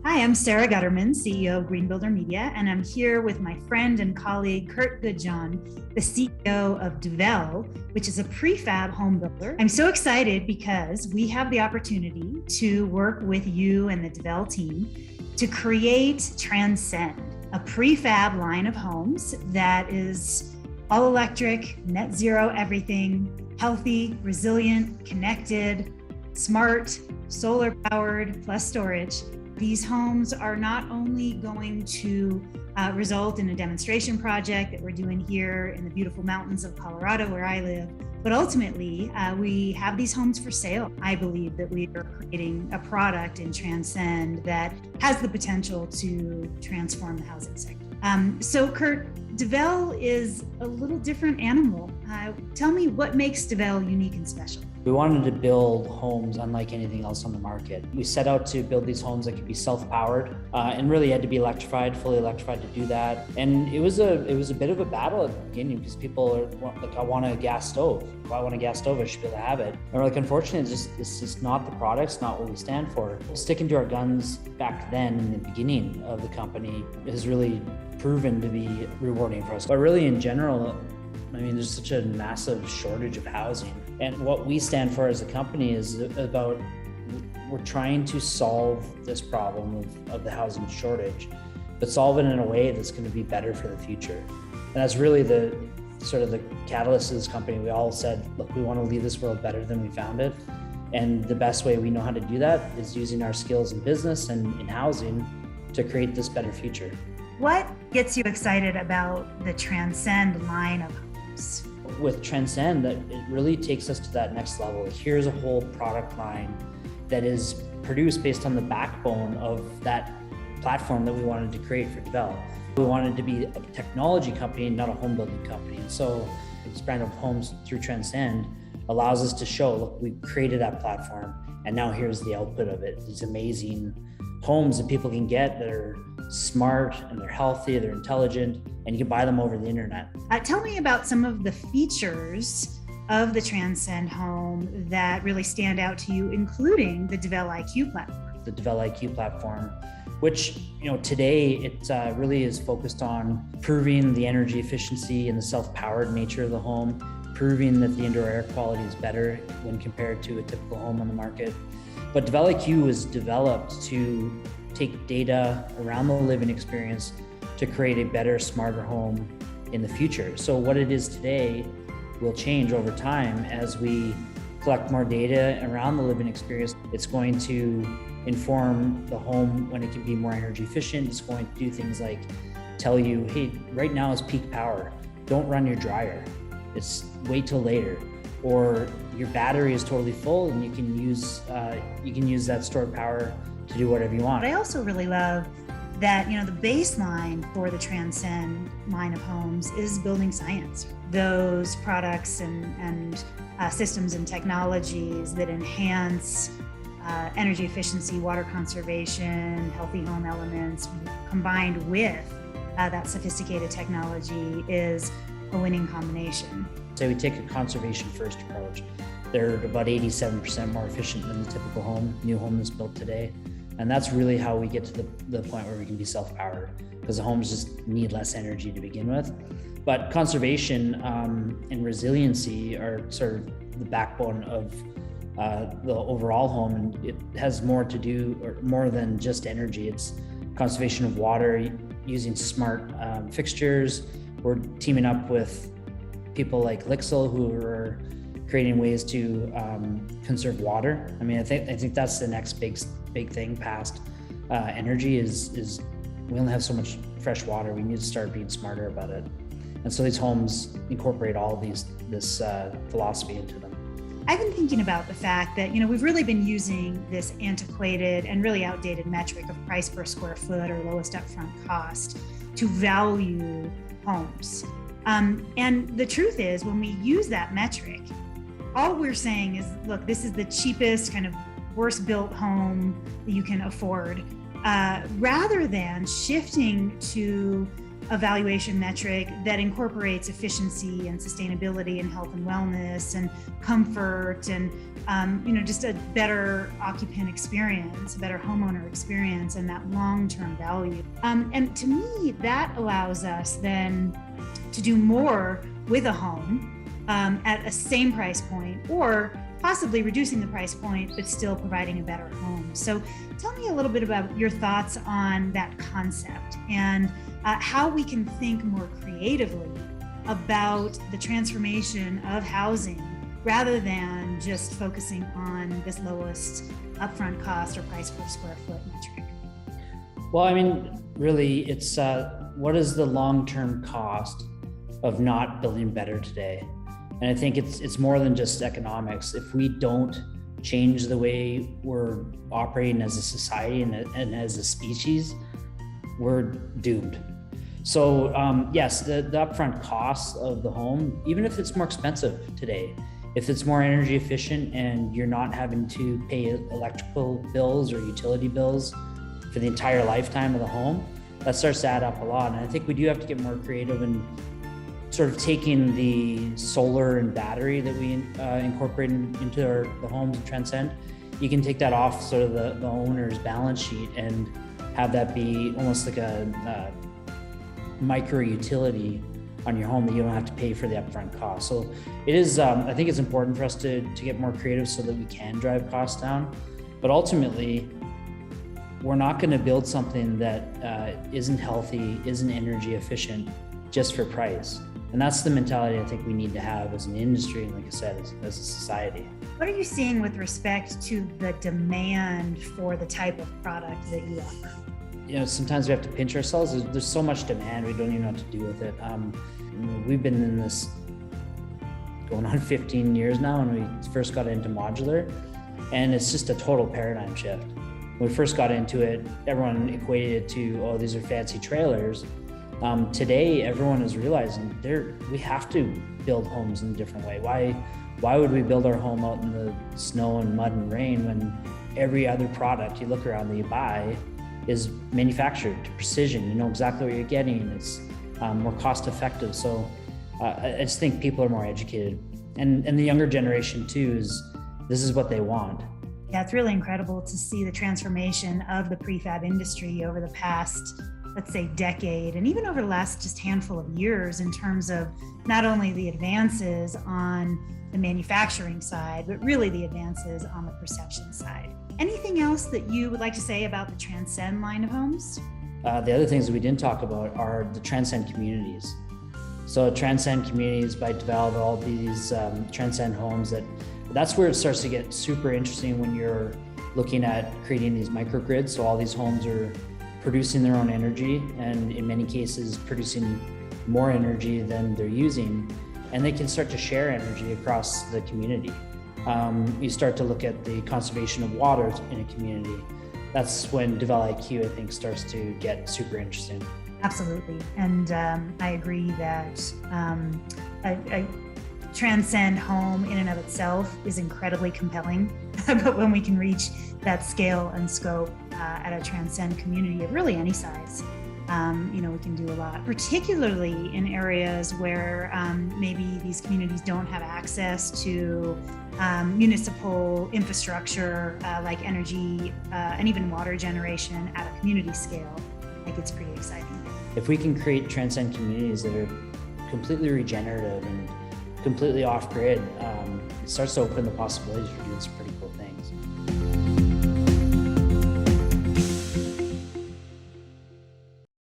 Hi, I'm Sara Gutterman, CEO of Green Builder Media, and I'm here with my friend and colleague, Kurt Goodjohn, the CEO of Devel, which is a prefab home builder. I'm so excited because we have the opportunity to work with you and the Devel team to create Transcend, a prefab line of homes that is all electric, net zero everything, healthy, resilient, connected, smart, solar powered, plus storage. These homes are not only going to result in a demonstration project that we're doing here in the beautiful mountains of Colorado where I live, but ultimately we have these homes for sale. I believe that we are creating a product in Transcend that has the potential to transform the housing sector. So Kurt, Devel is a little different animal. Tell me what makes Devel unique and special. We wanted to build homes unlike anything else on the market. We set out to build these homes that could be self-powered and really had to be electrified, fully electrified to do that. And it was a bit of a battle at the beginning because people are like, I want a gas stove. If I want a gas stove, I should be able to have it. And we're like, unfortunately, it's just not the product, it's not what we stand for. Sticking to our guns back then in the beginning of the company has really proven to be rewarding for us. But really in general, I mean, there's such a massive shortage of housing. And what we stand for as a company is about, we're trying to solve this problem of the housing shortage, but solve it in a way that's going to be better for the future. And that's really the sort of the catalyst of this company. We all said, look, we want to leave this world better than we found it. And the best way we know how to do that is using our skills in business and in housing to create this better future. What gets you excited about the Transcend line of homes? With Transcend, that it really takes us to that next level. Here's a whole product line that is produced based on the backbone of that platform that we wanted to create for Devel. We wanted to be a technology company, not a home building company. And so this brand of homes through Transcend allows us to show, look, we created that platform and now here's the output of it. These amazing homes that people can get that are smart and they're healthy, they're intelligent, and you can buy them over the internet. Tell me about some of the features of the Transcend home that really stand out to you, including the Devel IQ platform. The Devel IQ platform, which today it really is focused on proving the energy efficiency and the self-powered nature of the home, proving that the indoor air quality is better when compared to a typical home on the market. But Devel IQ was developed to take data around the living experience to create a better, smarter home in the future. So what it is today will change over time as we collect more data around the living experience. It's going to inform the home when it can be more energy efficient. It's going to do things like tell you, hey, right now is peak power. Don't run your dryer. Wait till later. Or your battery is totally full and you can use that stored power to do whatever you want. I also really love that the baseline for the Transcend line of homes is building science. Those products and systems and technologies that enhance energy efficiency, water conservation, healthy home elements, combined with that sophisticated technology is a winning combination. So we take a conservation first approach. They're about 87% more efficient than the typical new home that's built today. And that's really how we get to the point where we can be self-powered, because the homes just need less energy to begin with. But conservation and resiliency are sort of the backbone of the overall home, and it has more to do, or more than just energy. It's conservation of water, using smart fixtures. We're teaming up with people like Lixil who are creating ways to conserve water. I mean, I think that's the next big thing past energy is we only have so much fresh water. We need to start being smarter about it. And so these homes incorporate all of this philosophy into them. I've been thinking about the fact that, we've really been using this antiquated and really outdated metric of price per square foot or lowest upfront cost to value homes. And the truth is, when we use that metric, all we're saying is, look, this is the cheapest, kind of worst built home that you can afford, rather than shifting to evaluation metric that incorporates efficiency and sustainability and health and wellness and comfort and just a better occupant experience, a better homeowner experience, and that long-term value. And to me, that allows us then to do more with a home at a same price point, or possibly reducing the price point, but still providing a better home. So tell me a little bit about your thoughts on that concept and how we can think more creatively about the transformation of housing rather than just focusing on this lowest upfront cost or price per square foot metric. Well, I mean, really, it's what is the long-term cost of not building better today? And I think it's more than just economics. If we don't change the way we're operating as a society and as a species, we're doomed. So yes, the upfront cost of the home, even if it's more expensive today, if it's more energy efficient and you're not having to pay electrical bills or utility bills for the entire lifetime of the home, that starts to add up a lot. And I think we do have to get more creative and sort of taking the solar and battery that we incorporate into the homes in Transcend. You can take that off sort of the owner's balance sheet and have that be almost like a micro utility on your home that you don't have to pay for the upfront cost. So it is, I think it's important for us to get more creative so that we can drive costs down. But ultimately, we're not going to build something that isn't healthy, isn't energy efficient just for price. And that's the mentality I think we need to have as an industry, and like I said, as a society. What are you seeing with respect to the demand for the type of product that you offer? Sometimes we have to pinch ourselves. There's so much demand, we don't even know what to do with it. We've been in this going on 15 years now, and we first got into modular, and it's just a total paradigm shift. When we first got into it, everyone equated it to, oh, these are fancy trailers. Today, everyone is realizing we have to build homes in a different way. Why would we build our home out in the snow and mud and rain when every other product you look around that you buy is manufactured to precision? You know exactly what you're getting. It's more cost effective. So I just think people are more educated, and the younger generation too this is what they want. Yeah, it's really incredible to see the transformation of the prefab industry over the past, let's say, decade, and even over the last just handful of years in terms of not only the advances on the manufacturing side, but really the advances on the perception side. Anything else that you would like to say about the Transcend line of homes? The other things that we didn't talk about are the Transcend Communities. So Transcend Communities by Devel, all these Transcend homes, that's where it starts to get super interesting when you're looking at creating these microgrids. So all these homes are producing their own energy, and in many cases producing more energy than they're using, and they can start to share energy across the community. You start to look at the conservation of water in a community. That's when Dvele IQ, I think, starts to get super interesting. Absolutely, and I agree that a Transcend home in and of itself is incredibly compelling, but when we can reach that scale and scope at a Transcend community of really any size, we can do a lot, particularly in areas where maybe these communities don't have access to municipal infrastructure like energy and even water generation at a community scale. I think it's pretty exciting. If we can create Transcend communities that are completely regenerative and completely off-grid, it starts to open the possibilities for doing some pretty cool